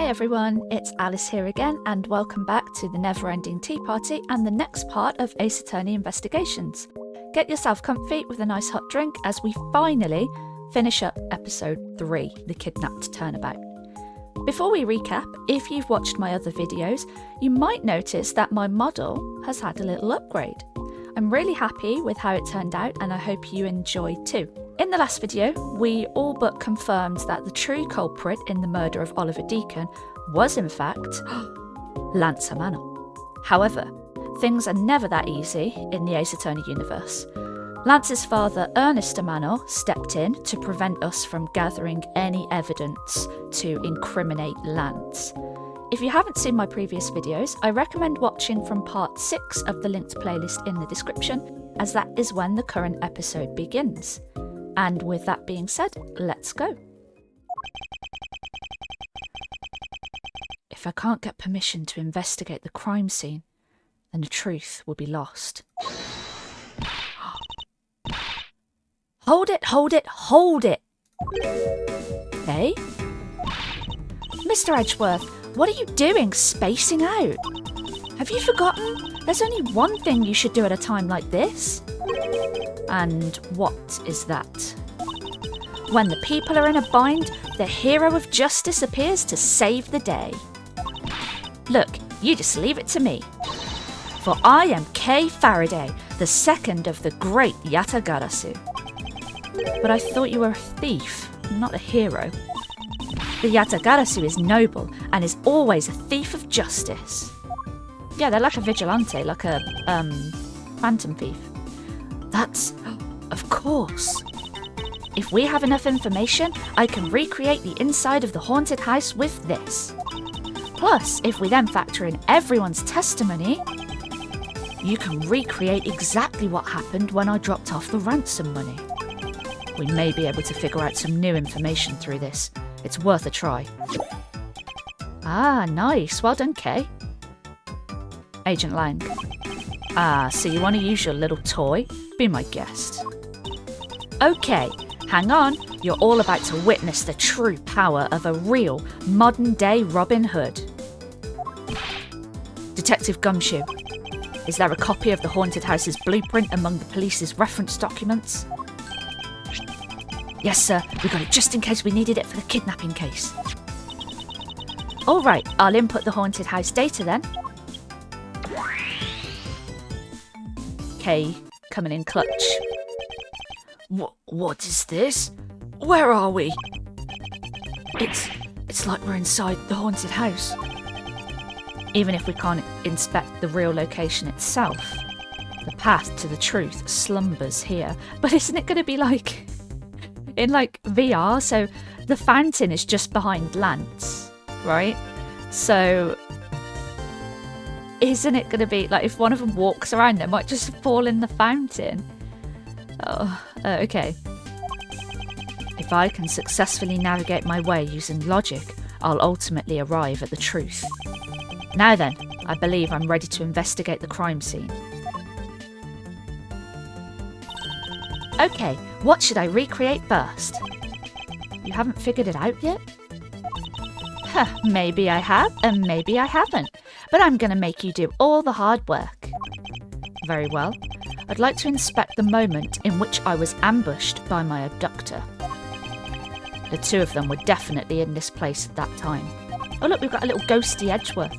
everyone, it's Alice here again, and welcome back to the Never-Ending Tea Party and the next part of Ace Attorney Investigations. Get yourself comfy with a nice hot drink as we finally finish up episode 3, the Kidnapped Turnabout. Before we recap, if you've watched my other videos, you might notice that my model has had a little upgrade. I'm really happy with how it turned out and I hope you enjoy too. In the last video, we all but confirmed that the true culprit in the murder of Oliver Deacon was in fact Lance Amanal. However, things are never that easy in the Ace Attorney universe. Lance's father, Ernest Amanal, stepped in to prevent us from gathering any evidence to incriminate Lance. If you haven't seen my previous videos, I recommend watching from part 6 of the linked playlist in the description, as that is when the current episode begins. And with that being said, let's go. If I can't get permission to investigate the crime scene, then the truth will be lost. Hold it, hold it, hold it! Hey? Mr. Edgeworth, what are you doing spacing out? Have you forgotten? There's only one thing you should do at a time like this. And what is that? When the people are in a bind, the hero of justice appears to save the day. Look, you just leave it to me. For I am Kay Faraday, the second of the great Yatagarasu. But I thought you were a thief, not a hero. The Yatagarasu is noble and is always a thief of justice. Yeah, they're like a vigilante, like a, phantom thief. That's, of course. If we have enough information, I can recreate the inside of the haunted house with this. Plus, if we then factor in everyone's testimony, you can recreate exactly what happened when I dropped off the ransom money. We may be able to figure out some new information through this. It's worth a try. Ah, nice. Well done, Kay. Agent Lang. Ah, so you want to use your little toy? Be my guest. Okay, hang on. You're all about to witness the true power of a real, modern-day Robin Hood. Detective Gumshoe, is there a copy of the haunted house's blueprint among the police's reference documents? Yes, sir. We got it just in case we needed it for the kidnapping case. All right, I'll input the haunted house data then. Okay, coming in clutch. What is this? Where are we? It's like we're inside the haunted house. Even if we can't inspect the real location itself, the path to the truth slumbers here. But isn't it going to be like in like VR? So the fountain is just behind Lance, right? So isn't it going to be like if one of them walks around, they might just fall in the fountain? Oh, okay. If I can successfully navigate my way using logic, I'll ultimately arrive at the truth. Now then, I believe I'm ready to investigate the crime scene. Okay, what should I recreate first? You haven't figured it out yet? Huh, maybe I have and maybe I haven't, but I'm going to make you do all the hard work. Very well. I'd like to inspect the moment in which I was ambushed by my abductor. The two of them were definitely in this place at that time. Oh look, we've got a little ghosty Edgeworth.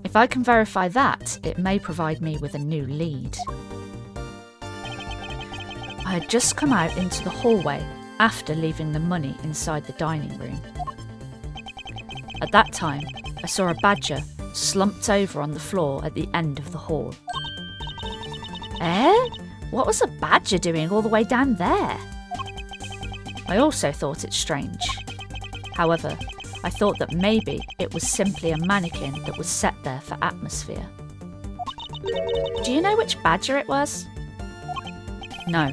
If I can verify that, it may provide me with a new lead. I had just come out into the hallway after leaving the money inside the dining room. At that time, I saw a badger slumped over on the floor at the end of the hall. Eh? What was a badger doing all the way down there? I also thought it strange. However, I thought that maybe it was simply a mannequin that was set there for atmosphere. Do you know which badger it was? No,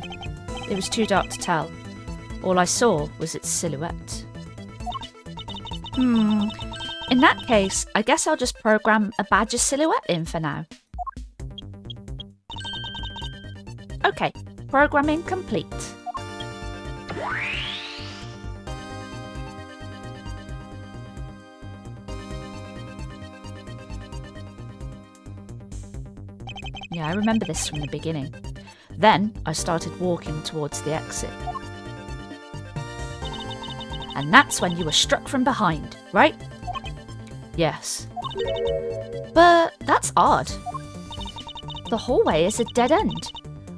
it was too dark to tell. All I saw was its silhouette. In that case, I guess I'll just program a badger silhouette in for now. Okay, programming complete. Yeah, I remember this from the beginning. Then I started walking towards the exit. And that's when you were struck from behind, right? Yes. But that's odd. The hallway is a dead end.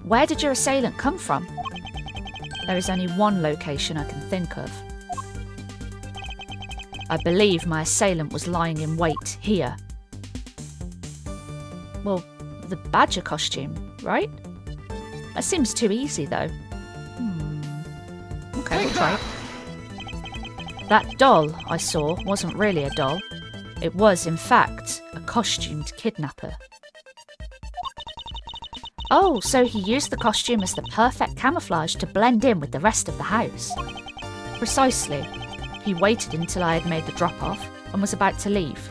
Where did your assailant come from? There is only one location I can think of. I believe my assailant was lying in wait here. Well, the badger costume, right? That seems too easy, though. Okay, we'll try it. That doll I saw wasn't really a doll. It was, in fact, a costumed kidnapper. Oh, so he used the costume as the perfect camouflage to blend in with the rest of the house. Precisely. He waited until I had made the drop-off and was about to leave.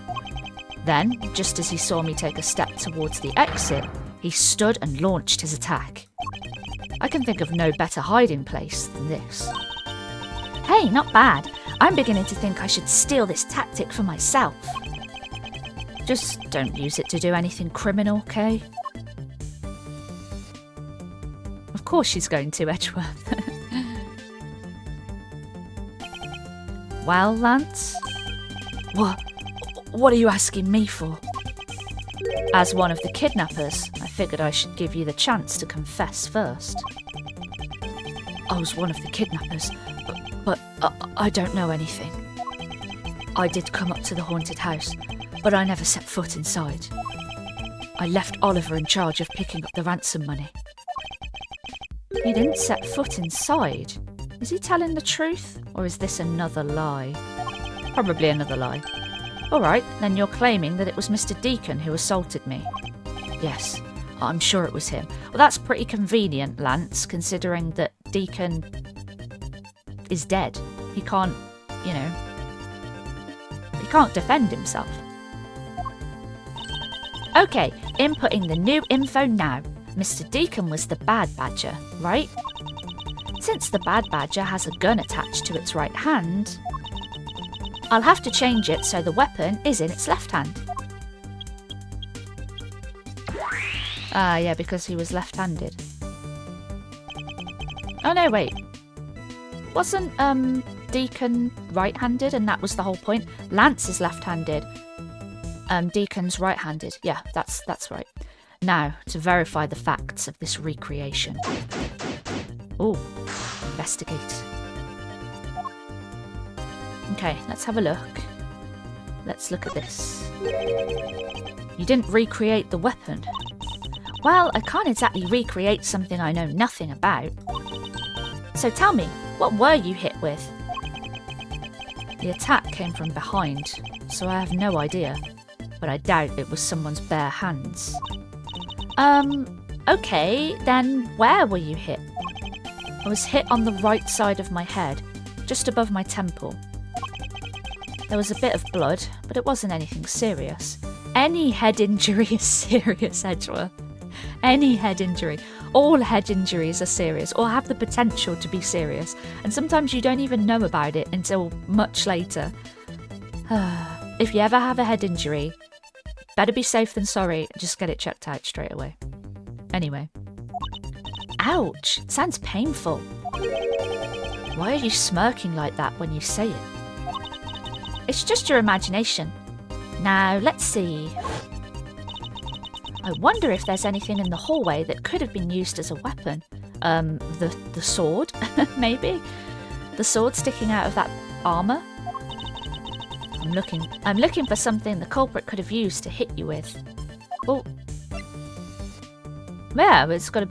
Then, just as he saw me take a step towards the exit, he stood and launched his attack. I can think of no better hiding place than this. Hey, not bad. I'm beginning to think I should steal this tactic for myself. Just don't use it to do anything criminal, okay? Of course she's going to, Edgeworth. Well, Lance? What are you asking me for? As one of the kidnappers, I figured I should give you the chance to confess first. I was one of the kidnappers, but I don't know anything. I did come up to the haunted house, but I never set foot inside. I left Oliver in charge of picking up the ransom money. He didn't set foot inside. Is he telling the truth, or is this another lie? Probably another lie. Alright, then you're claiming that it was Mr. Deacon who assaulted me. Yes, I'm sure it was him. Well, that's pretty convenient, Lance, considering that Deacon is dead. He can't, he can't defend himself. Okay, inputting the new info now. Mr. Deacon was the bad badger, right? Since the bad badger has a gun attached to its right hand, I'll have to change it so the weapon is in its left hand. Ah, yeah, because he was left-handed. Oh no, wait. Wasn't Deacon right-handed and that was the whole point? Lance is left-handed. Deacon's right-handed. Yeah, that's right. Now, to verify the facts of this recreation. Oh, investigate. Okay, let's have a look. Let's look at this. You didn't recreate the weapon. Well, I can't exactly recreate something I know nothing about. So tell me, what were you hit with? The attack came from behind, so I have no idea. But I doubt it was someone's bare hands. Okay, then where were you hit? I was hit on the right side of my head, just above my temple. There was a bit of blood, but it wasn't anything serious. Any head injury is serious, Edgeworth. Any head injury. All head injuries are serious, or have the potential to be serious, and sometimes you don't even know about it until much later. If you ever have a head injury, better be safe than sorry, just get it checked out straight away. Anyway. Ouch! Sounds painful. Why are you smirking like that when you say it? It's just your imagination. Now, let's see. I wonder if there's anything in the hallway that could have been used as a weapon. The sword, maybe? The sword sticking out of that armour? I'm looking for something the culprit could have used to hit you with. Oh. Yeah, but it's got a...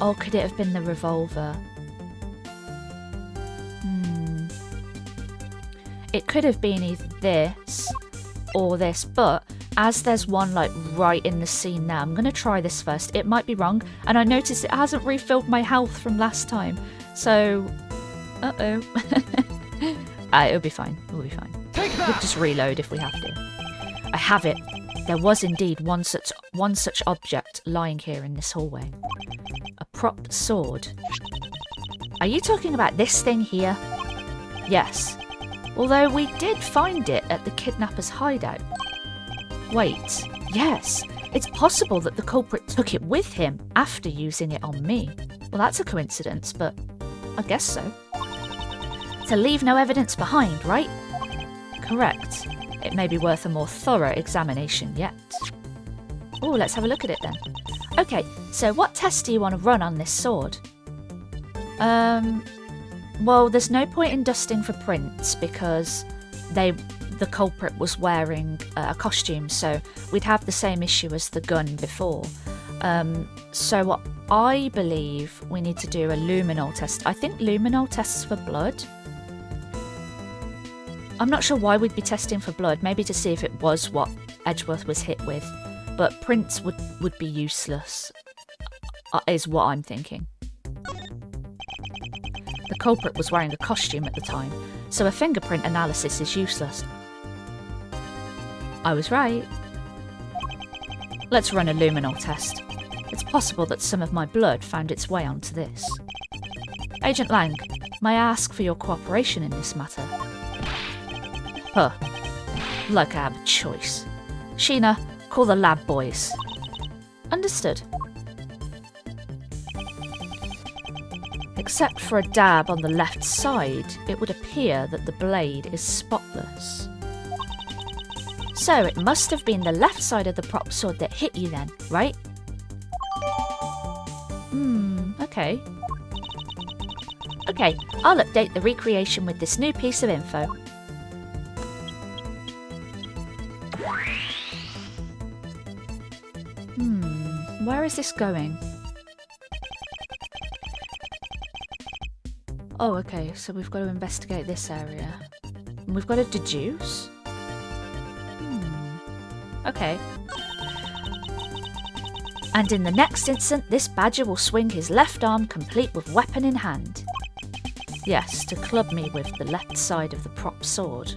Or could it have been the revolver? It could have been either this or this, but as there's one like right in the scene now, I'm going to try this first. It might be wrong, and I noticed it hasn't refilled my health from last time. So, uh-oh. It'll be fine. We'll be fine. We'll just reload if we have to. I have it. There was indeed one such object lying here in this hallway. A propped sword. Are you talking about this thing here? Yes. Although we did find it at the kidnapper's hideout. Wait, yes, It's possible that the culprit took it with him after using it on me. Well, that's a coincidence, but I guess so. To leave no evidence behind, right? Correct. It may be worth a more thorough examination yet. Oh, let's have a look at it then. Okay, so what test do you want to run on this sword? Well, there's no point in dusting for prints because the culprit was wearing a costume, so we'd have the same issue as the gun before. So what I believe we need to do a luminol test. I think luminol tests for blood. I'm not sure why we'd be testing for blood, maybe to see if it was what Edgeworth was hit with, but prints would be useless, is what I'm thinking. The culprit was wearing a costume at the time, so a fingerprint analysis is useless. I was right. Let's run a luminol test. It's possible that some of my blood found its way onto this. Agent Lang, may I ask for your cooperation in this matter? Huh. Like I have a choice. Sheena, call the lab boys. Understood. Except for a dab on the left side, it would appear that the blade is spotless. So it must have been the left side of the prop sword that hit you then, right? Okay. Okay, I'll update the recreation with this new piece of info. Where is this going? Oh, okay, so we've got to investigate this area. And we've got to deduce? Okay. And in the next instant, this badger will swing his left arm complete with weapon in hand. Yes, to club me with the left side of the prop sword.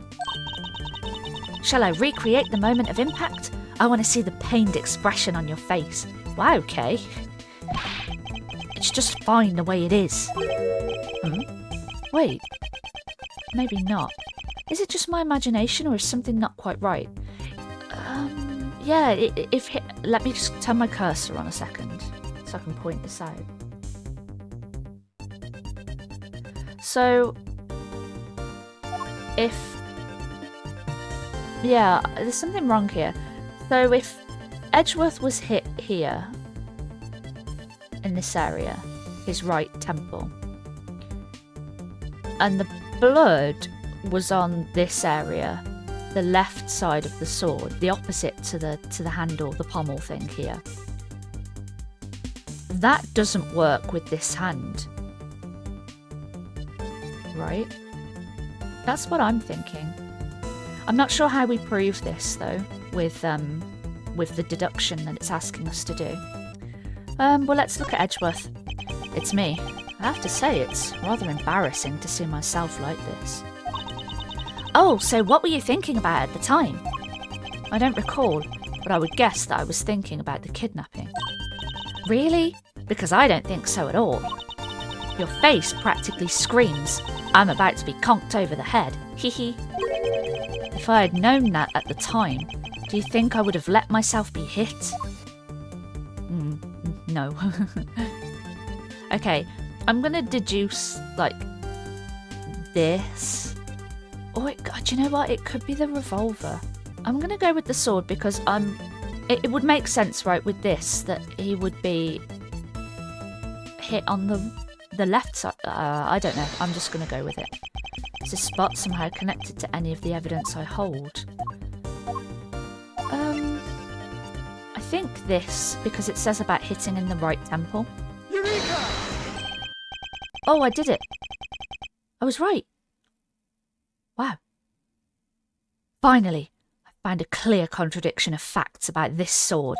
Shall I recreate the moment of impact? I want to see the pained expression on your face. Wow, okay. It's just fine the way it is. Wait. Maybe not. Is it just my imagination or is something not quite right? Yeah, let me just turn my cursor on a second so I can point this out. So, yeah, there's something wrong here. So if Edgeworth was hit here, in this area, his right temple, and the blood was on this area, the left side of the sword, the opposite to the handle, the pommel thing here. That doesn't work with this hand. Right? That's what I'm thinking. I'm not sure how we prove this though, with the deduction that it's asking us to do. Well, let's look at Edgeworth. It's me. I have to say, it's rather embarrassing to see myself like this. Oh, so what were you thinking about at the time? I don't recall, but I would guess that I was thinking about the kidnapping. Really? Because I don't think so at all. Your face practically screams, I'm about to be conked over the head. Hehe. If I had known that at the time, do you think I would have let myself be hit? No. Okay, I'm gonna deduce, like, this. Oh, do you know what? It could be the revolver. I'm gonna go with the sword because it would make sense, right, with this, that he would be hit on the left side. I don't know. I'm just gonna go with it. Is this spot somehow connected to any of the evidence I hold? I think this, because it says about hitting in the right temple. Eureka! Oh, I did it. I was right. Wow. Finally, I found a clear contradiction of facts about this sword.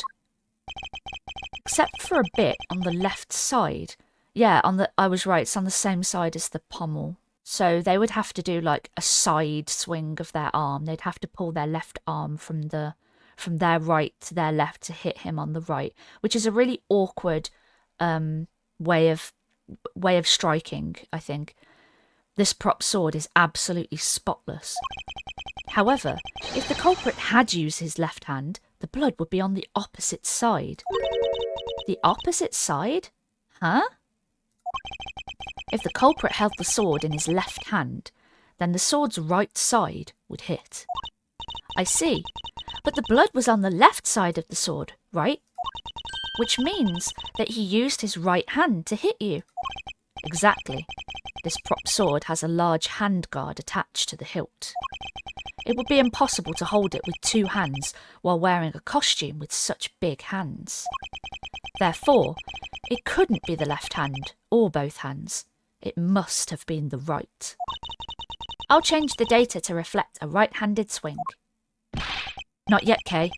Except for a bit on the left side. Yeah, I was right, it's on the same side as the pommel. So they would have to do like a side swing of their arm. They'd have to pull their left arm from their right to their left to hit him on the right, which is a really awkward way of striking, I think. This prop sword is absolutely spotless. However, if the culprit had used his left hand, the blood would be on the opposite side. The opposite side? Huh? If the culprit held the sword in his left hand, then the sword's right side would hit. I see. But the blood was on the left side of the sword, right? Which means that he used his right hand to hit you. Exactly. This prop sword has a large hand guard attached to the hilt. It would be impossible to hold it with two hands while wearing a costume with such big hands. Therefore, it couldn't be the left hand or both hands. It must have been the right. I'll change the data to reflect a right-handed swing. Not yet, Kay.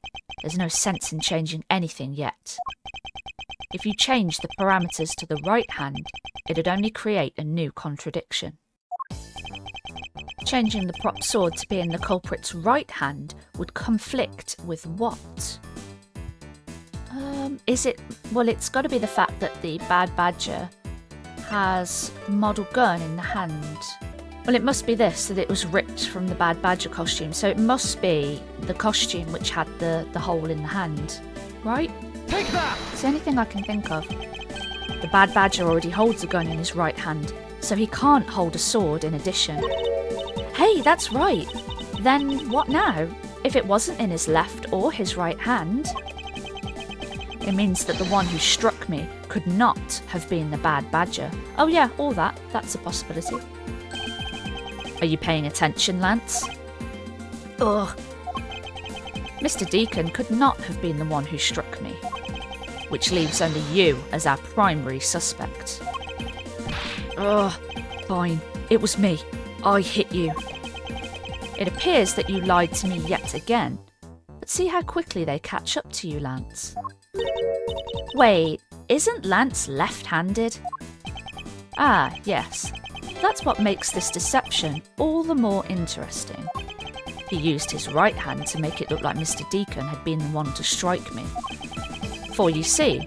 There's no sense in changing anything yet. If you change the parameters to the right hand, it'd only create a new contradiction. Changing the prop sword to be in the culprit's right hand would conflict with what? Well, it's got to be the fact that the Bad Badger has a model gun in the hand. Well, it must be this, that it was ripped from the Bad Badger costume, so it must be the costume which had the hole in the hand, right? Take that! It's the only thing I can think of. The Bad Badger already holds a gun in his right hand, so he can't hold a sword in addition. Hey, that's right! Then what now? If it wasn't in his left or his right hand, it means that the one who struck me could not have been the Bad Badger. Oh yeah, all that. That's a possibility. Are you paying attention, Lance? Ugh. Mr. Deacon could not have been the one who struck me, which leaves only you as our primary suspect. Ugh, fine. It was me. I hit you. It appears that you lied to me yet again, but see how quickly they catch up to you, Lance. Wait, isn't Lance left-handed? Ah, yes. That's what makes this deception all the more interesting. He used his right hand to make it look like Mr. Deacon had been the one to strike me. For you see,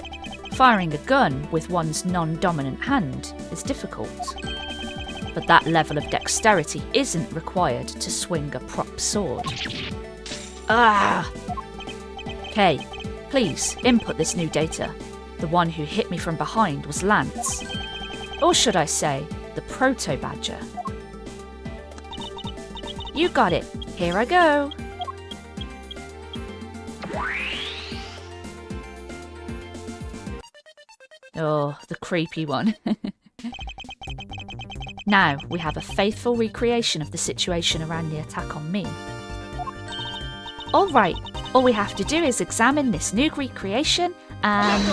firing a gun with one's non-dominant hand is difficult. But that level of dexterity isn't required to swing a prop sword. Ah! Kay, please input this new data. The one who hit me from behind was Lance. Or should I say, the Proto-Badger. You got it. Here I go. Oh, the creepy one. Now we have a faithful recreation of the situation around the attack on me. Alright, all we have to do is examine this new recreation and...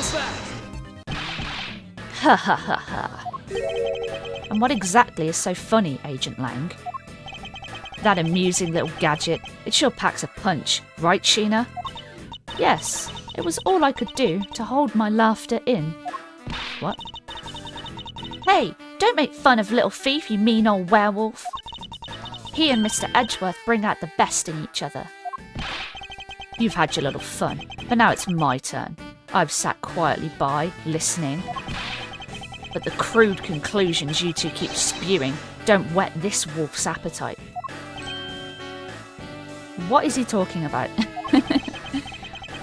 Ha ha ha ha. And what exactly is so funny, Agent Lang? That amusing little gadget, it sure packs a punch, right, Sheena? Yes, it was all I could do to hold my laughter in. What? Hey, don't make fun of little thief, you mean old werewolf. He and Mr. Edgeworth bring out the best in each other. You've had your little fun, but now it's my turn. I've sat quietly by, listening. But the crude conclusions you two keep spewing don't whet this wolf's appetite. What is he talking about?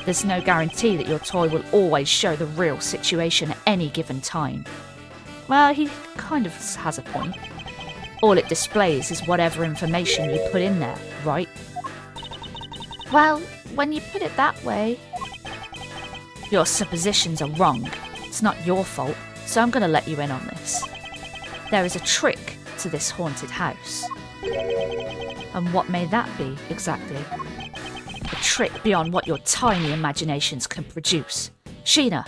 There's no guarantee that your toy will always show the real situation at any given time. Well, he kind of has a point. All it displays is whatever information you put in there, right? Well, when you put it that way... Your suppositions are wrong. It's not your fault, so I'm going to let you in on this. There is a trick to this haunted house. And what may that be, exactly? A trick beyond what your tiny imaginations can produce. Sheena!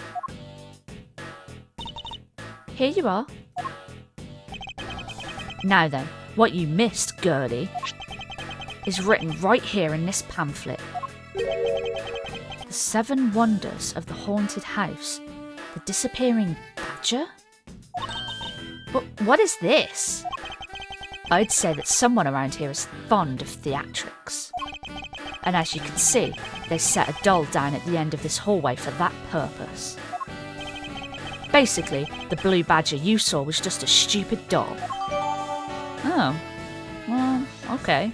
Here you are. Now then, what you missed, girlie, is written right here in this pamphlet. The 7 wonders of the haunted house. The disappearing badger? But what is this? I'd say that someone around here is fond of theatrics. And as you can see, they set a doll down at the end of this hallway for that purpose. Basically, the blue badger you saw was just a stupid doll. Oh. Well, okay.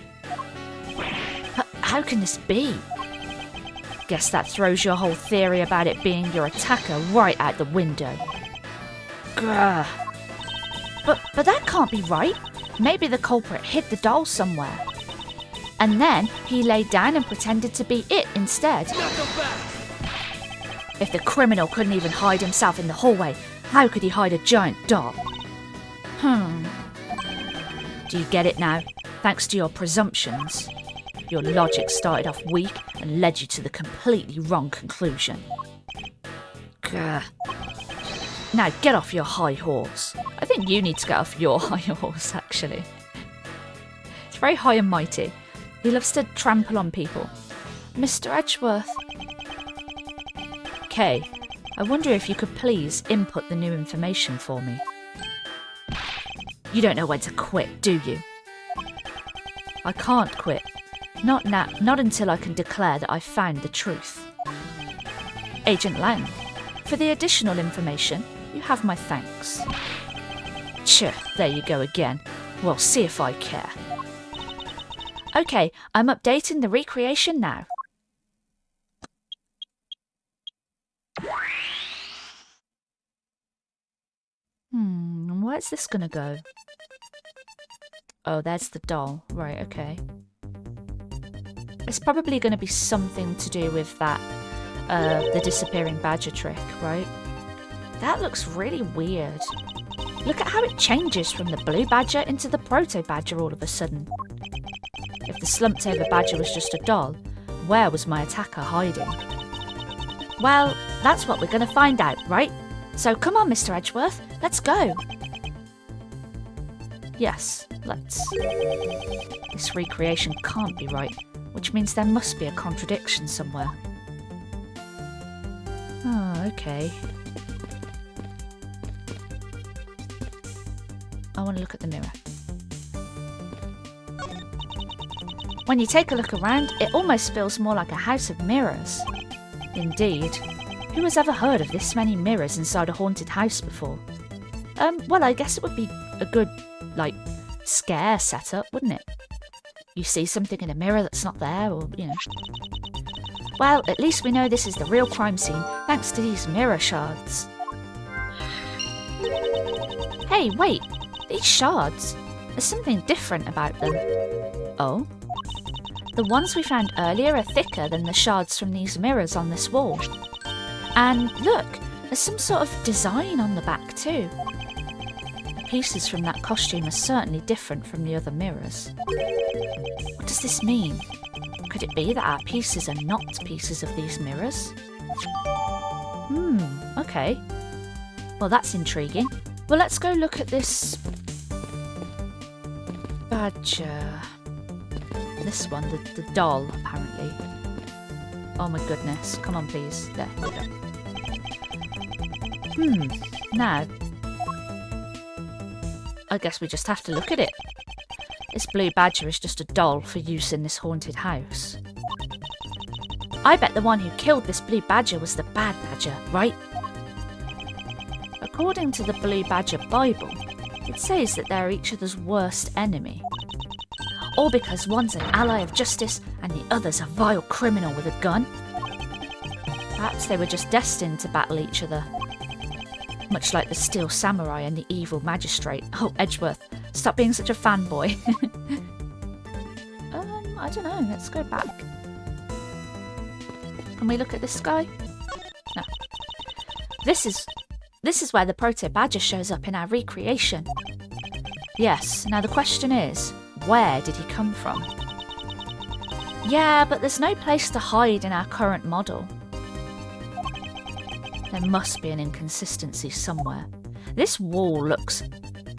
How can this be? Guess that throws your whole theory about it being your attacker right out the window. Grr. But that can't be right. Maybe the culprit hid the doll somewhere. And then he lay down and pretended to be it instead. If the criminal couldn't even hide himself in the hallway, how could he hide a giant doll? Do you get it now? Thanks to your presumptions. Your logic started off weak and led you to the completely wrong conclusion. Grr. Now get off your high horse. I think you need to get off your high horse, actually. It's very high and mighty. He loves to trample on people. Mr. Edgeworth. Kay, I wonder if you could please input the new information for me. You don't know when to quit, do you? I can't quit. Not now, not until I can declare that I've found the truth. Agent Lang, for the additional information, you have my thanks. There you go again. Well, see if I care. Okay, I'm updating the recreation now. Where's this gonna go? Oh, there's the doll. Right, okay. It's probably going to be something to do with that, the disappearing badger trick, right? That looks really weird. Look at how it changes from the blue badger into the proto badger all of a sudden. If the slumped over badger was just a doll, where was my attacker hiding? Well, that's what we're going to find out, right? So come on, Mr. Edgeworth, let's go. Yes, let's. This recreation can't be right, which means there must be a contradiction somewhere. Oh, okay. I want to look at the mirror. When you take a look around, it almost feels more like a house of mirrors. Indeed. Who has ever heard of this many mirrors inside a haunted house before? Well, I guess it would be a good, scare setup, wouldn't it? You see something in a mirror that's not there, or, you know. Well, at least we know this is the real crime scene, thanks to these mirror shards. Hey, wait! These shards! There's something different about them. Oh? The ones we found earlier are thicker than the shards from these mirrors on this wall. And look, there's some sort of design on the back too. The pieces from that costume are certainly different from the other mirrors. What does this mean? Could it be that our pieces are not pieces of these mirrors? Okay. Well, that's intriguing. Well, let's go look at this badger. This one, the doll, apparently. Oh my goodness. Come on, please. There we go. Now, I guess we just have to look at it. This blue badger is just a doll for use in this haunted house. I bet the one who killed this blue badger was the bad badger, right? According to the Blue Badger Bible, it says that they're each other's worst enemy. All because one's an ally of justice and the other's a vile criminal with a gun. Perhaps they were just destined to battle each other. Much like the Steel Samurai and the Evil Magistrate. Oh, Edgeworth, stop being such a fanboy. I don't know, let's go back. Can we look at this guy? No. This is where the Proto Badger shows up in our recreation. Yes, now the question is, where did he come from? Yeah, but there's no place to hide in our current model. There must be an inconsistency somewhere. This wall looks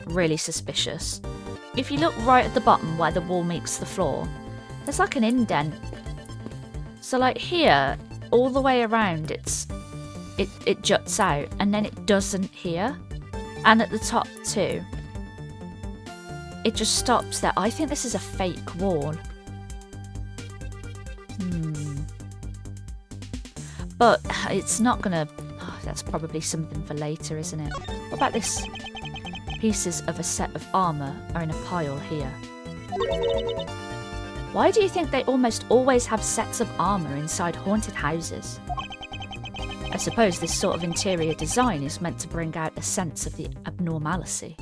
really suspicious. If you look right at the bottom where the wall meets the floor, there's like an indent. So like here, all the way around it juts out, and then it doesn't here. And at the top too. It just stops there. I think this is a fake wall. But it's not gonna... Oh, that's probably something for later, isn't it? What about this? Pieces of a set of armour are in a pile here. Why do you think they almost always have sets of armour inside haunted houses? I suppose this sort of interior design is meant to bring out a sense of the abnormality.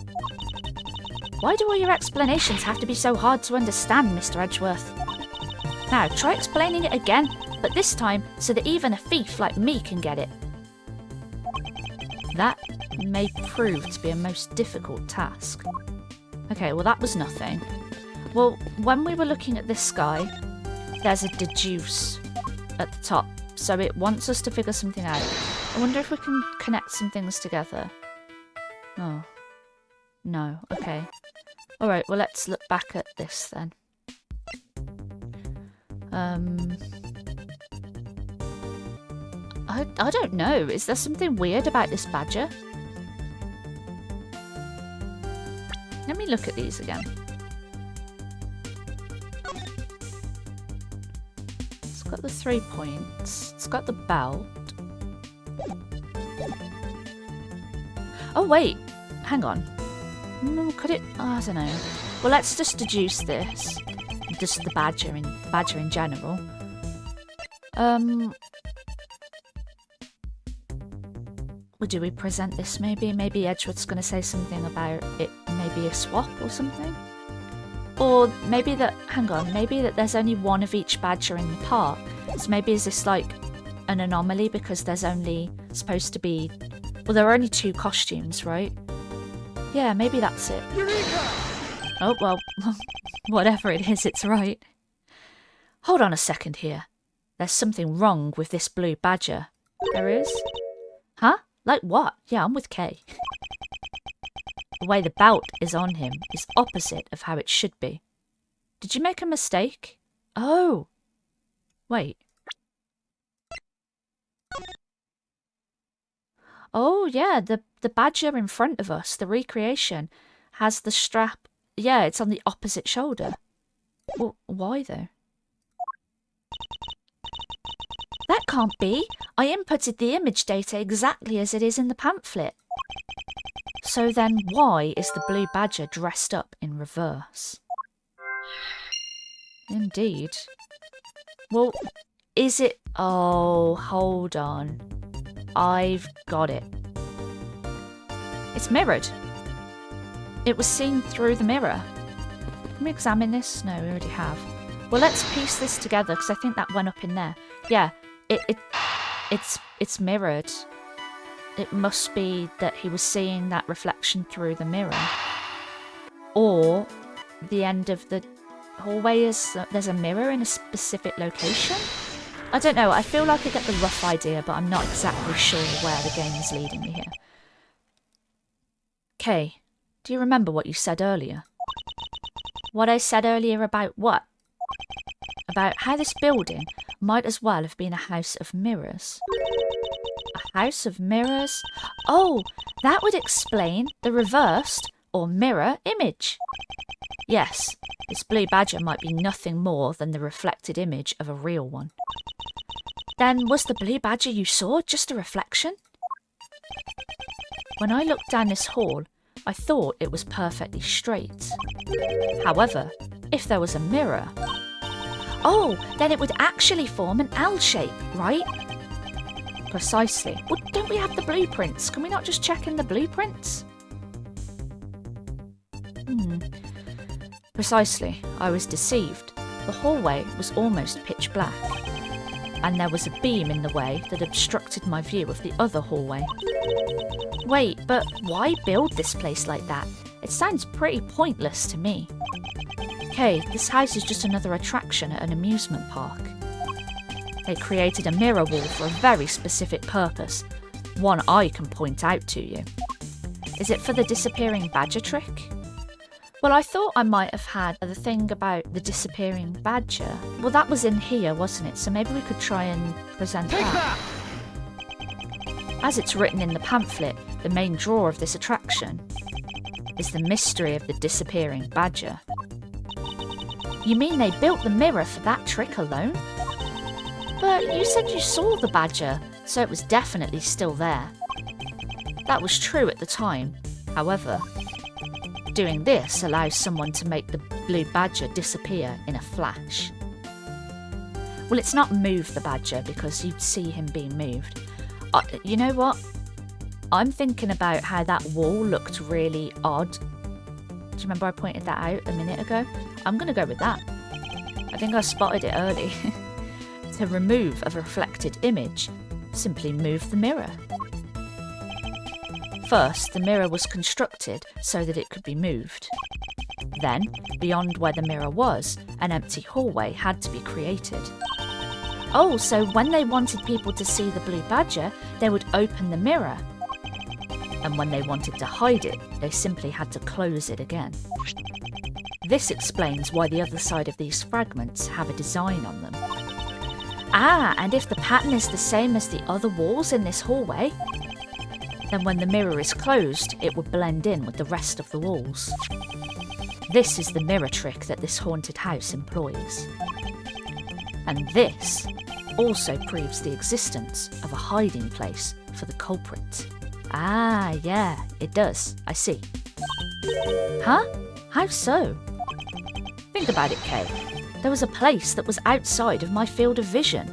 Why do all your explanations have to be so hard to understand, Mr. Edgeworth? Now, try explaining it again, but this time so that even a thief like me can get it. That may prove to be a most difficult task. Okay, well that was nothing. Well, when we were looking at this sky, there's a deduce at the top, so it wants us to figure something out. I wonder if we can connect some things together. Oh. No, okay. Alright, well let's look back at this then. I don't know. Is there something weird about this badger? Let me look at these again. It's got the 3 points. It's got the belt. Oh wait, hang on. Could it? Oh, I don't know. Well, let's just deduce this. Just the badger in general. Well, do we present this maybe? Maybe Edgeworth's going to say something about it, maybe a swap or something? Or maybe that, hang on, maybe that there's only one of each badger in the park. So maybe is this like an anomaly because there's only supposed to be, well, there are only 2 costumes, right? Yeah, maybe that's it. Eureka! Oh, well, whatever it is, it's right. Hold on a second here. There's something wrong with this blue badger. There is? Huh? Like what? Yeah, I'm with Kay. The way the belt is on him is opposite of how it should be. Did you make a mistake? Oh. Wait. Oh, yeah, the badger in front of us, the recreation, has the strap. Yeah, it's on the opposite shoulder. Well, why though? That can't be. I inputted the image data exactly as it is in the pamphlet. So then why is the blue badger dressed up in reverse? Indeed. Well, is it... Oh, hold on. I've got it. It's mirrored. It was seen through the mirror. Can we examine this? No, we already have. Well, let's piece this together because I think that went up in there. Yeah, it's mirrored. It must be that he was seeing that reflection through the mirror. Or the end of the hallway is... there's a mirror in a specific location? I don't know, I feel like I get the rough idea, but I'm not exactly sure where the game is leading me here. Kay, do you remember what you said earlier? What I said earlier about what? About how this building might as well have been a house of mirrors. A house of mirrors? Oh, that would explain the reversed or mirror image. Yes, this blue badger might be nothing more than the reflected image of a real one. Then was the blue badger you saw just a reflection? When I looked down this hall, I thought it was perfectly straight. However, if there was a mirror... Oh, then it would actually form an L shape, right? Precisely. Well, don't we have the blueprints? Can we not just check in the blueprints? Precisely. I was deceived. The hallway was almost pitch black. And there was a beam in the way that obstructed my view of the other hallway. Wait, but why build this place like that? It sounds pretty pointless to me. Okay, this house is just another attraction at an amusement park. They created a mirror wall for a very specific purpose, one I can point out to you. Is it for the disappearing badger trick? Well, I thought I might have had the thing about the disappearing badger. Well, that was in here, wasn't it? So maybe we could try and present that. As it's written in the pamphlet, the main draw of this attraction is the mystery of the disappearing badger. You mean they built the mirror for that trick alone? But you said you saw the badger, so it was definitely still there. That was true at the time, however. doing this allows someone to make the blue badger disappear in a flash. Well, it's not move the badger because you'd see him being moved. You know what? I'm thinking about how that wall looked really odd. Do you remember I pointed that out a minute ago? I'm going to go with that. I think I spotted it early. To remove a reflected image, simply move the mirror. First, the mirror was constructed so that it could be moved. Then, beyond where the mirror was, an empty hallway had to be created. Oh, so when they wanted people to see the blue badger, they would open the mirror. And when they wanted to hide it, they simply had to close it again. This explains why the other side of these fragments have a design on them. Ah, and if the pattern is the same as the other walls in this hallway, then when the mirror is closed, it would blend in with the rest of the walls. This is the mirror trick that this haunted house employs. And this also proves the existence of a hiding place for the culprit. Ah, yeah, it does. I see. Huh? How so? Think about it, Kay. There was a place that was outside of my field of vision.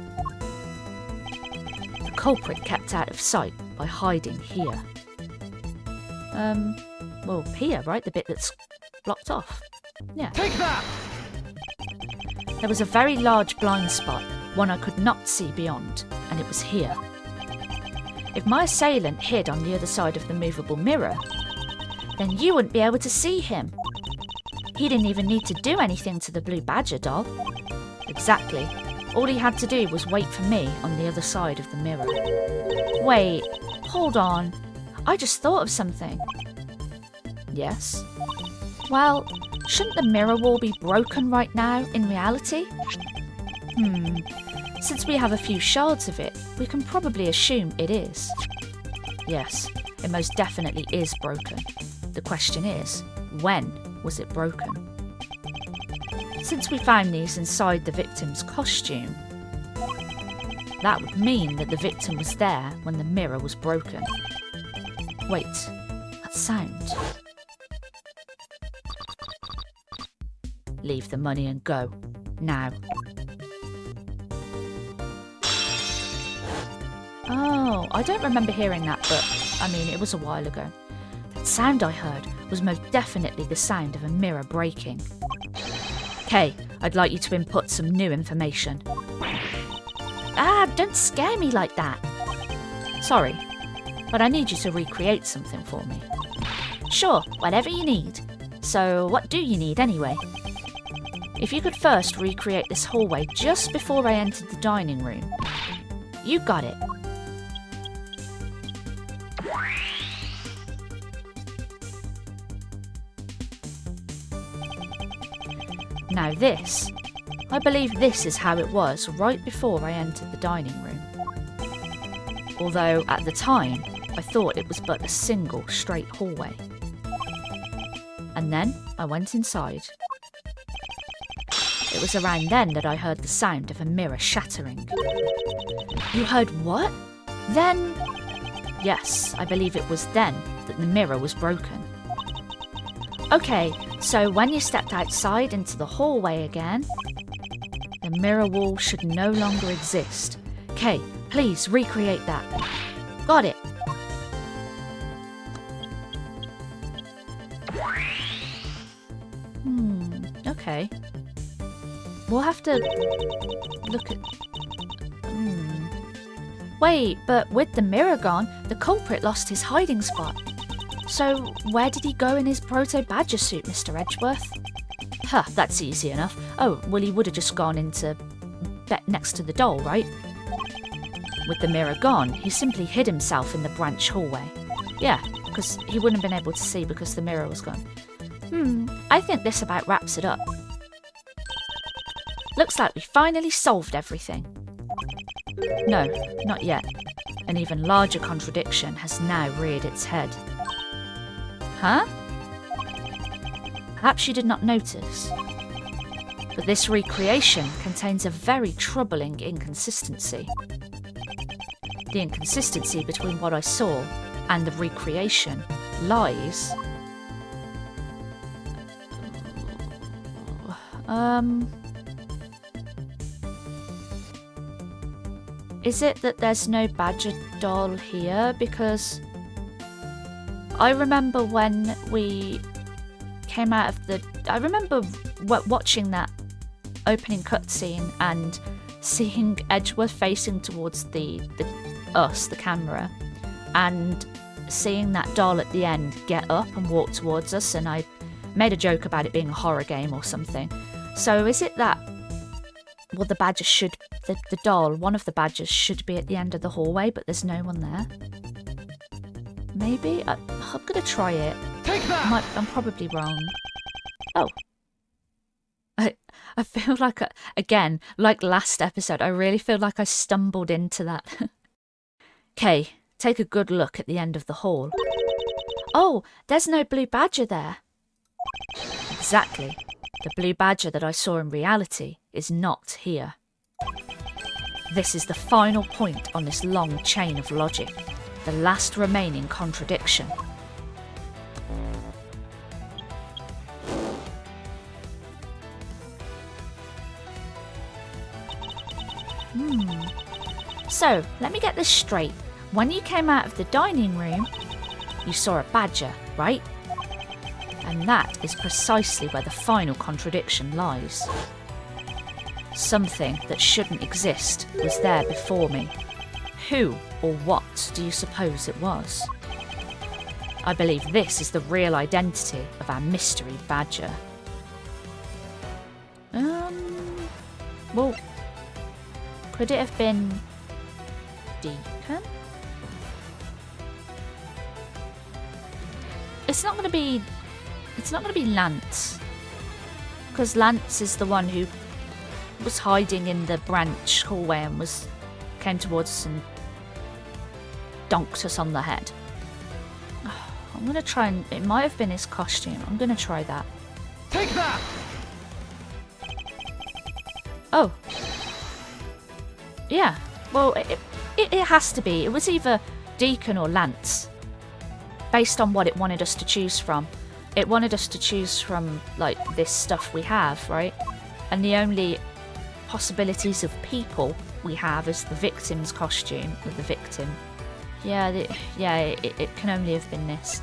The culprit kept out of sight by hiding here. Well, here, right? The bit that's blocked off. Yeah. Take that! There was a very large blind spot, one I could not see beyond, and it was here. If my assailant hid on the other side of the movable mirror, then you wouldn't be able to see him. He didn't even need to do anything to the blue badger doll. Exactly. All he had to do was wait for me on the other side of the mirror. Wait, hold on. I just thought of something. Yes? Well, shouldn't the mirror wall be broken right now in reality? Since we have a few shards of it, we can probably assume it is. Yes, it most definitely is broken. The question is, when was it broken? Since we found these inside the victim's costume, that would mean that the victim was there when the mirror was broken. Wait, that sound. Leave the money and go. Now. Oh, I don't remember hearing that, but, I mean, it was a while ago. That sound I heard was most definitely the sound of a mirror breaking. Kay, I'd like you to input some new information. Ah, don't scare me like that. Sorry, but I need you to recreate something for me. Sure, whatever you need. So, what do you need anyway? If you could first recreate this hallway just before I entered the dining room. You got it. Now this, I believe this is how it was right before I entered the dining room. Although at the time, I thought it was but a single straight hallway. And then I went inside. It was around then that I heard the sound of a mirror shattering. You heard what? Then? Yes, I believe it was then that the mirror was broken. Okay, so when you stepped outside into the hallway again, the mirror wall should no longer exist. Kay, please recreate that. Got it. Okay. We'll have to look at... Wait, but with the mirror gone, the culprit lost his hiding spot. So, where did he go in his proto-badger suit, Mr. Edgeworth? Huh, that's easy enough. Oh, well, he would have just gone into... next to the doll, right? With the mirror gone, he simply hid himself in the branch hallway. Yeah, because he wouldn't have been able to see because the mirror was gone. I think this about wraps it up. Looks like we finally solved everything. No, not yet. An even larger contradiction has now reared its head. Huh? Perhaps you did not notice. But this recreation contains a very troubling inconsistency. The inconsistency between what I saw and the recreation lies Is it that there's no badger doll here? Because I remember when we came out of the... I remember watching that opening cutscene and seeing Edgeworth facing towards the camera, and seeing that doll at the end get up and walk towards us, and I made a joke about it being a horror game or something. So is it that, well, the badger should... The doll, one of the badgers should be at the end of the hallway, but there's no one there? Maybe? I'm gonna try it. Take that! I'm probably wrong. Oh. I feel like, again, like last episode, I really feel like I stumbled into that. Okay, take a good look at the end of the hall. Oh, there's no blue badger there. Exactly. The blue badger that I saw in reality is not here. This is the final point on this long chain of logic, the last remaining contradiction. So, let me get this straight. When you came out of the dining room, you saw a badger, right? And that is precisely where the final contradiction lies. Something that shouldn't exist was there before me. Who or what do you suppose it was? I believe this is the real identity of our mystery badger. Well, could it have been Deacon? It's not going to be Lance, because Lance is the one who was hiding in the branch hallway and came towards us and donked us on the head. I'm going to try and... It might have been his costume. I'm going to try that. Take that! Oh. Yeah. Well, it has to be. It was either Deacon or Lance, based on what it wanted us to choose from. It wanted us to choose from, like, this stuff we have, right? And the only possibilities of people we have is the victim's costume, or the victim. Yeah, it can only have been this.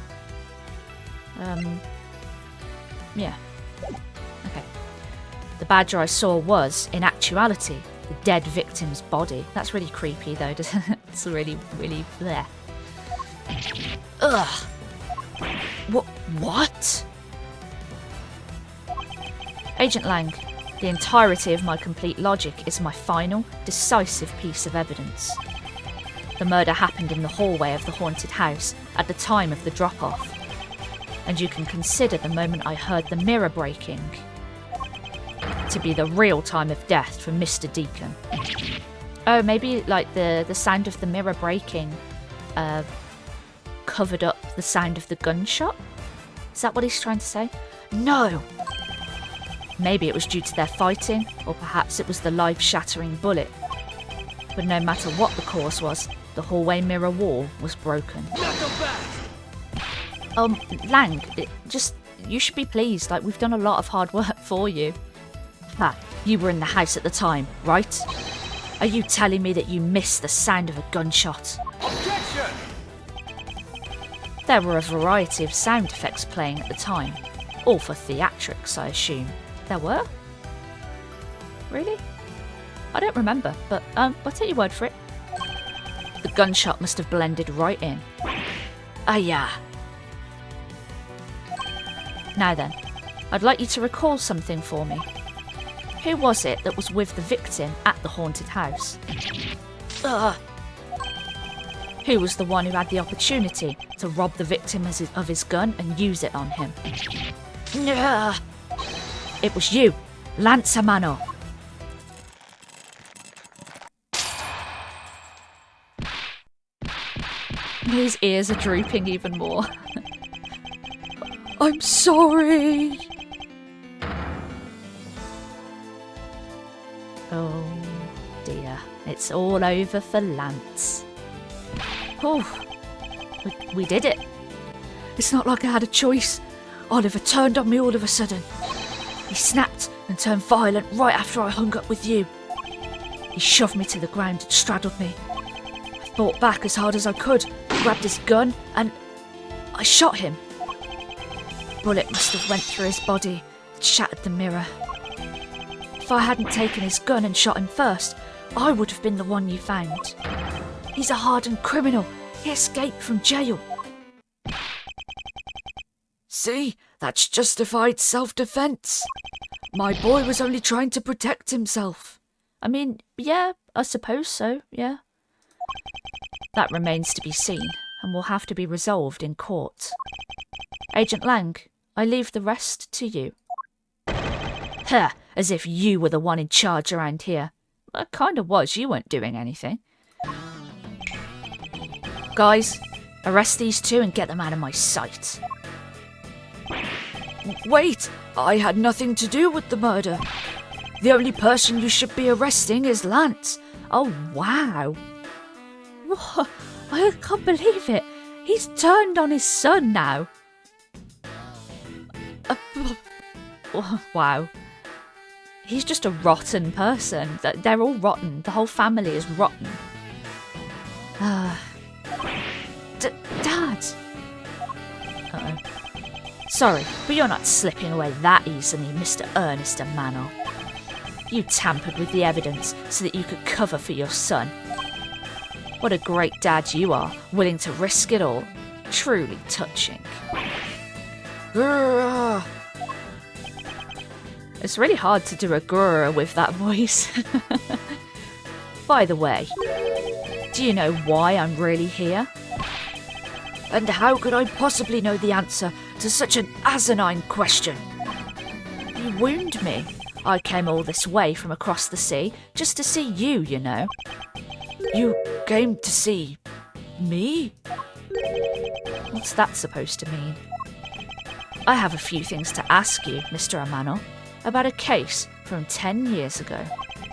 Yeah. Okay. The badger I saw was, in actuality, the dead victim's body. That's really creepy, though. It's really, really bleh. Ugh. What? Agent Lang, the entirety of my complete logic is my final, decisive piece of evidence. The murder happened in the hallway of the haunted house at the time of the drop-off. And you can consider the moment I heard the mirror breaking to be the real time of death for Mr. Deacon. Oh, maybe like the sound of the mirror breaking covered up the sound of the gunshot? Is that what he's trying to say? No! Maybe it was due to their fighting, or perhaps it was the life-shattering bullet. But no matter what the cause was, the hallway mirror wall was broken. Lang, you should be pleased. Like, we've done a lot of hard work for you. Ha, you were in the house at the time, right? Are you telling me that you missed the sound of a gunshot? Objection! There were a variety of sound effects playing at the time. All for theatrics, I assume. There were? Really? I don't remember, but I'll take your word for it. The gunshot must have blended right in. Ah, yeah. Now then, I'd like you to recall something for me. Who was it that was with the victim at the haunted house? Who was the one who had the opportunity to rob the victim of his gun and use it on him? It was you, Lance Amano. His ears are drooping even more. I'm sorry. Oh dear, it's all over for Lance. Oh, we did it. It's not like I had a choice. Oliver turned on me all of a sudden. He snapped and turned violent right after I hung up with you. He shoved me to the ground and straddled me. I fought back as hard as I could, grabbed his gun, and I shot him. The bullet must have went through his body and shattered the mirror. If I hadn't taken his gun and shot him first, I would have been the one you found. He's a hardened criminal. He escaped from jail. See, that's justified self-defense. My boy was only trying to protect himself. I mean, yeah, I suppose so, yeah. That remains to be seen, and will have to be resolved in court. Agent Lang, I leave the rest to you. Huh, as if you were the one in charge around here. I kind of was, you weren't doing anything. Guys, arrest these two and get them out of my sight. Wait, I had nothing to do with the murder. The only person you should be arresting is Lance. Oh, wow. What? I can't believe it. He's turned on his son now. Wow. He's just a rotten person. They're all rotten. The whole family is rotten. Dad! Uh-oh. Sorry, but you're not slipping away that easily, Mr. Ernest Amano. You tampered with the evidence so that you could cover for your son. What a great dad you are, willing to risk it all. Truly touching. Grrr. It's really hard to do a grrr with that voice. By the way, do you know why I'm really here? And how could I possibly know the answer to such an asinine question? You wound me. I came all this way from across the sea just to see you, you know. You came to see me? What's that supposed to mean? I have a few things to ask you, Mr. Amano, about a case from 10 years ago.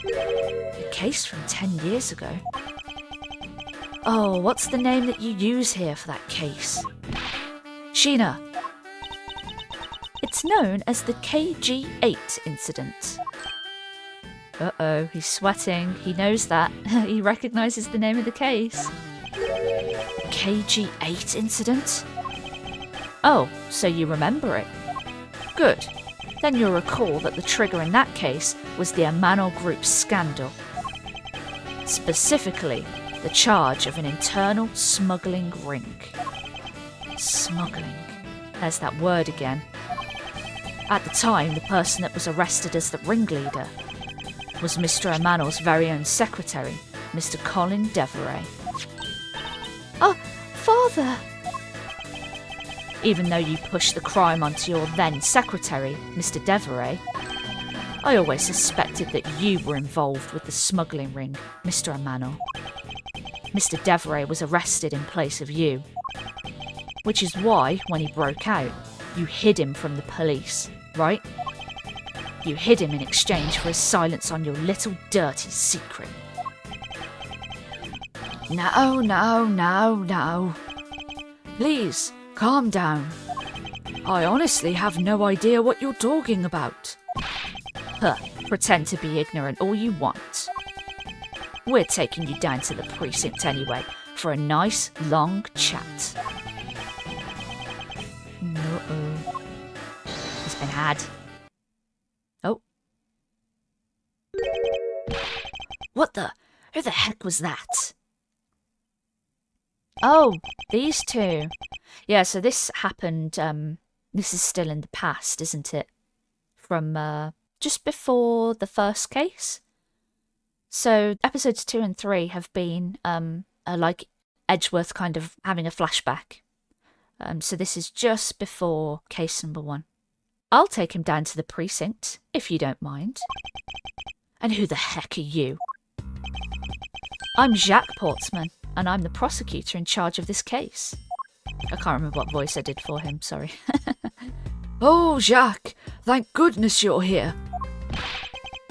A case from 10 years ago? Oh, what's the name that you use here for that case? Sheena. It's known as the KG8 incident. Uh-oh, he's sweating. He knows that. He recognises the name of the case. KG8 incident? Oh, so you remember it. Good. Then you'll recall that the trigger in that case was the Amano Group scandal. Specifically, the charge of an internal smuggling ring. Smuggling. There's that word again. At the time, the person that was arrested as the ringleader was Mr. Amano's very own secretary, Mr. Colin Deveray. Oh, Father! Even though you pushed the crime onto your then secretary, Mr. Deveray, I always suspected that you were involved with the smuggling ring, Mr. Amano. Mr. Deveray was arrested in place of you. Which is why, when he broke out, you hid him from the police, right? You hid him in exchange for his silence on your little dirty secret. No. Please, calm down. I honestly have no idea what you're talking about. Huh, pretend to be ignorant all you want. We're taking you down to the precinct anyway, for a nice, long chat. Uh-oh. He's been had. Oh. What the? Who the heck was that? Oh, these two. Yeah, so this happened, this is still in the past, isn't it? From, just before the first case. So, episodes 2 and 3 have been, like, Edgeworth kind of having a flashback. So this is just before case number 1. I'll take him down to the precinct, if you don't mind. And who the heck are you? I'm Jacques Portsman, and I'm the prosecutor in charge of this case. I can't remember what voice I did for him, sorry. Oh, Jacques, thank goodness you're here.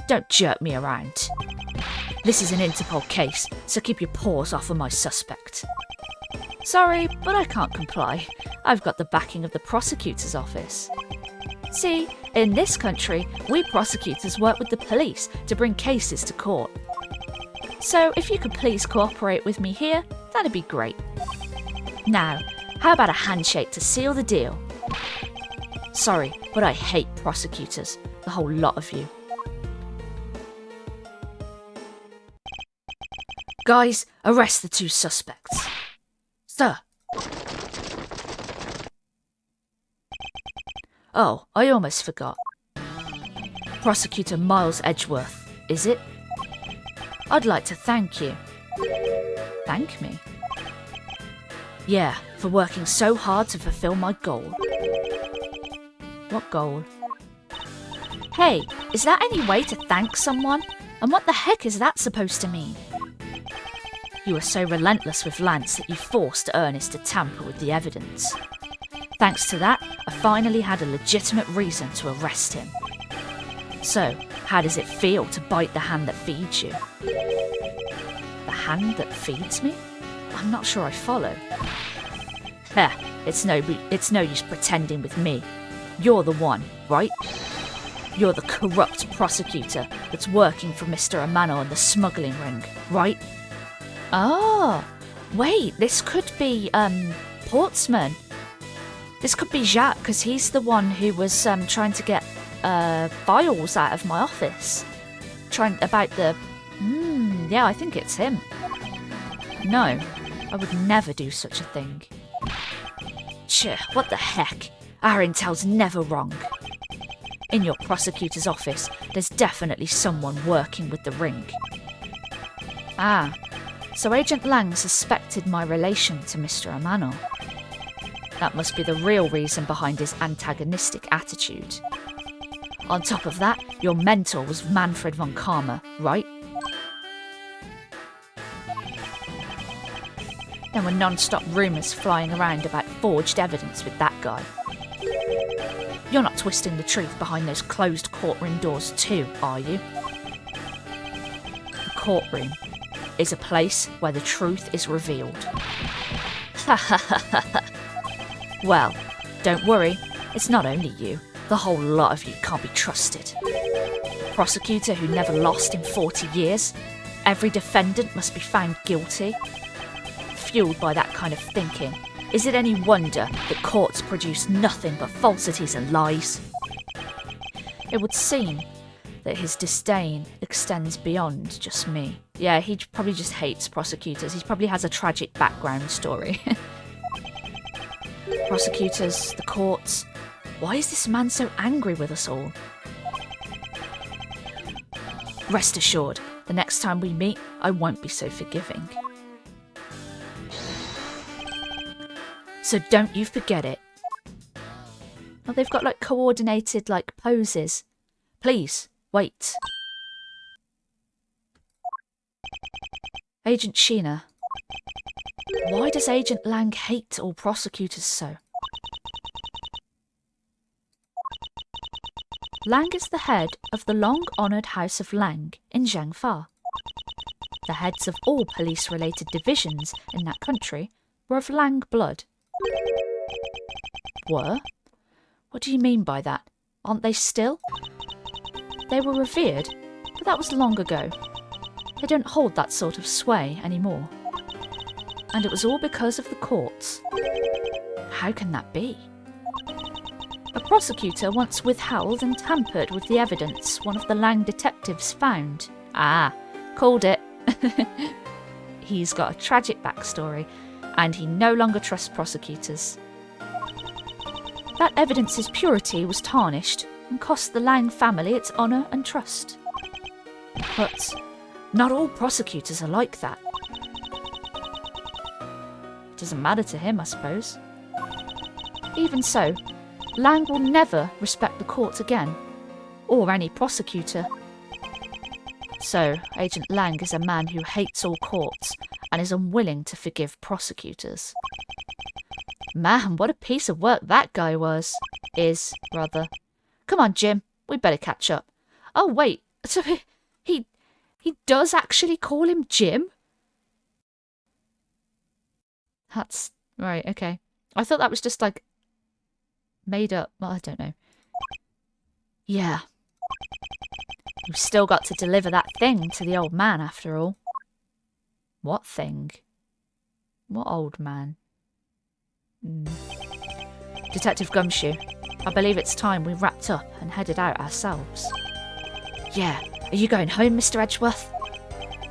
Don't jerk me around. This is an Interpol case, so keep your paws off of my suspect. Sorry, but I can't comply. I've got the backing of the prosecutor's office. See, in this country, we prosecutors work with the police to bring cases to court. So if you could please cooperate with me here, that'd be great. Now, how about a handshake to seal the deal? Sorry, but I hate prosecutors, the whole lot of you. Guys, arrest the 2 suspects. Sir. Oh, I almost forgot. Prosecutor Miles Edgeworth, is it? I'd like to thank you. Thank me? Yeah, for working so hard to fulfill my goal. What goal? Hey, is that any way to thank someone? And what the heck is that supposed to mean? You were so relentless with Lance that you forced Ernest to tamper with the evidence. Thanks to that, I finally had a legitimate reason to arrest him. So, how does it feel to bite the hand that feeds you? The hand that feeds me? I'm not sure I follow. Heh, it's no use pretending with me. You're the one, right? You're the corrupt prosecutor that's working for Mr. Amano and the smuggling ring, right? Oh, wait, this could be, Portsman. This could be Jacques, because he's the one who was trying to get files out of my office. Yeah, I think it's him. No, I would never do such a thing. What the heck? Our intel's never wrong. In your prosecutor's office, there's definitely someone working with the ring. Ah, so Agent Lang suspected my relation to Mr. Amano. That must be the real reason behind his antagonistic attitude. On top of that, your mentor was Manfred von Karma, right? There were non-stop rumours flying around about forged evidence with that guy. You're not twisting the truth behind those closed courtroom doors too, are you? The courtroom is a place where the truth is revealed. Ha ha ha ha ha. Well, don't worry, it's not only you. The whole lot of you can't be trusted. Prosecutor who never lost in 40 years. Every defendant must be found guilty. Fueled by that kind of thinking, is it any wonder that courts produce nothing but falsities and lies? It would seem that his disdain extends beyond just me. Yeah, he probably just hates prosecutors. He probably has a tragic background story. Prosecutors, the courts. Why is this man so angry with us all? Rest assured, the next time we meet, I won't be so forgiving. So don't you forget it. Oh, they've got like coordinated like poses. Please, wait. Agent Sheena. Why does Agent Lang hate all prosecutors so? Lang is the head of the long-honoured House of Lang in Jiangfa. The heads of all police-related divisions in that country were of Lang blood. Were? What do you mean by that? Aren't they still? They were revered, but that was long ago. They don't hold that sort of sway anymore. And it was all because of the courts. How can that be? A prosecutor once withheld and tampered with the evidence one of the Lang detectives found. Ah, called it. He's got a tragic backstory, and he no longer trusts prosecutors. That evidence's purity was tarnished and cost the Lang family its honour and trust. But not all prosecutors are like that. Doesn't matter to him, I suppose. Even so, Lang will never respect the court again, or any prosecutor. So, Agent Lang is a man who hates all courts and is unwilling to forgive prosecutors. Man, what a piece of work that guy was. Is, rather. Come on, Jim, we'd better catch up. Oh, wait, so he does actually call him Jim? That's right, okay. I thought that was just like made up. Well, I don't know. Yeah. You've still got to deliver that thing to the old man, after all. What thing? What old man? Detective Gumshoe, I believe it's time we wrapped up and headed out ourselves. Yeah. Are you going home, Mr. Edgeworth?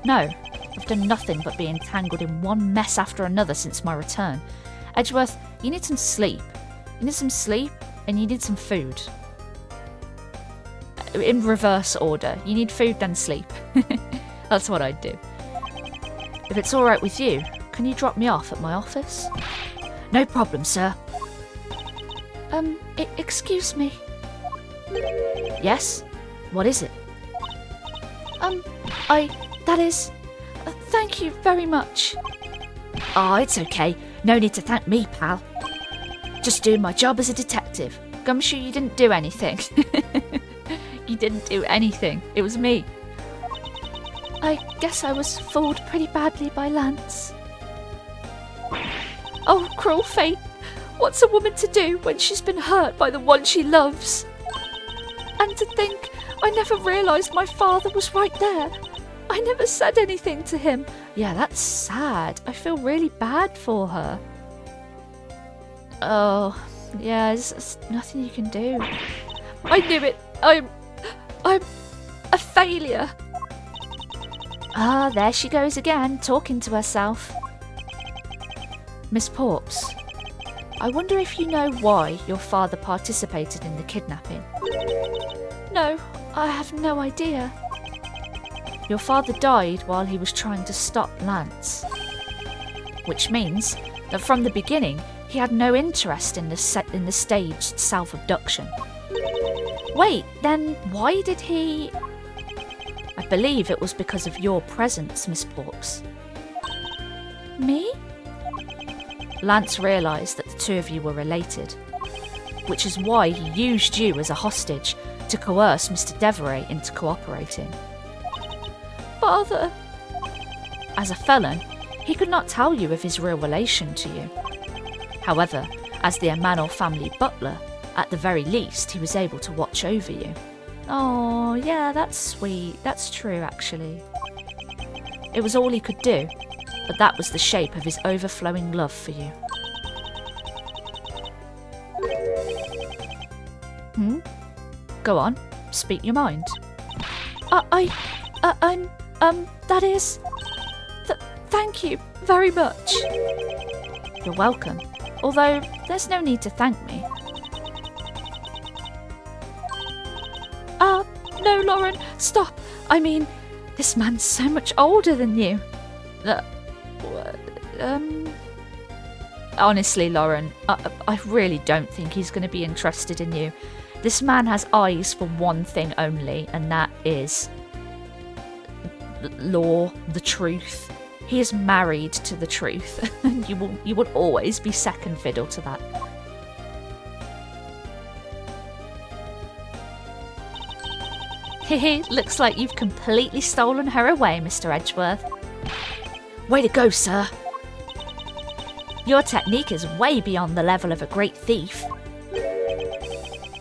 No. I've done nothing but be entangled in one mess after another since my return. Edgeworth, you need some sleep. You need some sleep and you need some food. In reverse order. You need food, then sleep. That's what I'd do. If it's alright with you, can you drop me off at my office? No problem, sir. Excuse me. Yes? What is it? Thank you very much. Oh, it's okay. No need to thank me, pal. Just doing my job as a detective. Gumshoe, you didn't do anything. You didn't do anything. It was me. I guess I was fooled pretty badly by Lance. Oh, cruel fate. What's a woman to do when she's been hurt by the one she loves? And to think I never realised my father was right there. I never said anything to him. Yeah, that's sad. I feel really bad for her. Oh, yeah, there's nothing you can do. I knew it. I'm a failure. Ah, there she goes again, talking to herself. Miss Porps, I wonder if you know why your father participated in the kidnapping? No, I have no idea. Your father died while he was trying to stop Lance. Which means that from the beginning, he had no interest in the staged self-abduction. Wait, then why did he... I believe it was because of your presence, Miss Porps. Me? Lance realised that the two of you were related, which is why he used you as a hostage to coerce Mr. Devereux into cooperating. Father! As a felon, he could not tell you of his real relation to you. However, as the Amanor family butler, at the very least, he was able to watch over you. Oh, yeah, that's sweet. That's true, actually. It was all he could do, but that was the shape of his overflowing love for you. Go on, speak your mind. That is... thank you very much. You're welcome, although there's no need to thank me. No, Lauren, stop. I mean, this man's so much older than you. Honestly, Lauren, I really don't think he's going to be interested in you. This man has eyes for one thing only, and that is law, the truth. He is married to the truth. You will always be second fiddle to that. Hehe, looks like you've completely stolen her away, Mr. Edgeworth. Way to go, sir. Your technique is way beyond the level of a great thief.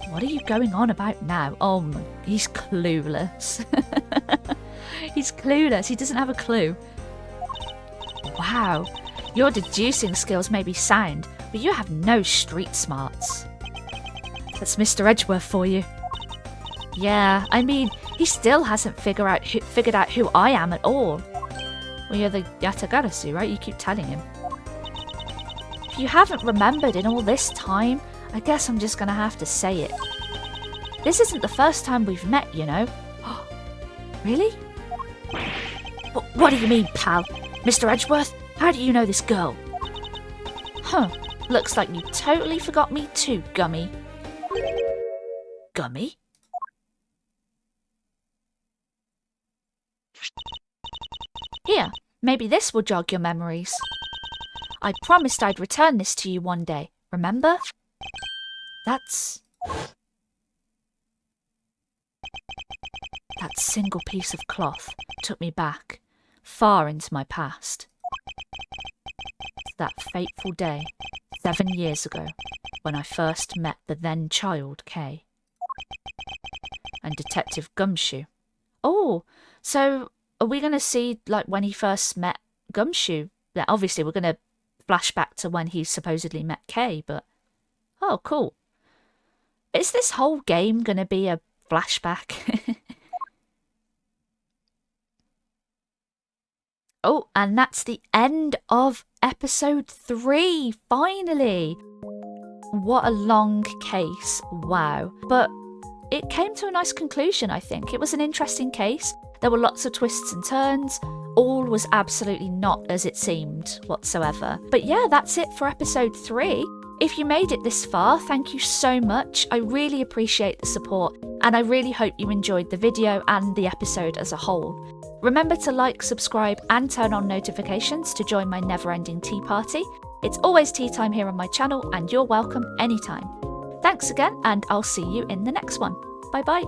What are you going on about now? Oh, he's clueless. He's clueless. He doesn't have a clue. Wow. Your deducing skills may be sound, but you have no street smarts. That's Mr. Edgeworth for you. Yeah, I mean, he still hasn't figured out who I am at all. Well, you're the Yatagarasu, right? You keep telling him. If you haven't remembered in all this time, I guess I'm just gonna have to say it. This isn't the first time we've met, you know. Really? What do you mean, pal? Mr. Edgeworth, how do you know this girl? Huh, looks like you totally forgot me too, Gummy. Gummy? Here, maybe this will jog your memories. I promised I'd return this to you one day, remember? That single piece of cloth took me back, far into my past. To that fateful day, 7 years ago, when I first met the then child Kay. And Detective Gumshoe. Oh, so are we going to see, like, when he first met Gumshoe? Yeah, obviously, we're going to flash back to when he supposedly met Kay, but... Oh, cool. Is this whole game going to be a flashback? Oh, and that's the end of episode 3, finally! What a long case, wow. But it came to a nice conclusion, I think. It was an interesting case. There were lots of twists and turns. All was absolutely not as it seemed whatsoever. But yeah, that's it for episode 3. If you made it this far, thank you so much. I really appreciate the support, and I really hope you enjoyed the video and the episode as a whole. Remember to like, subscribe, and turn on notifications to join my never-ending tea party. It's always tea time here on my channel, and you're welcome anytime. Thanks again, and I'll see you in the next one. Bye bye.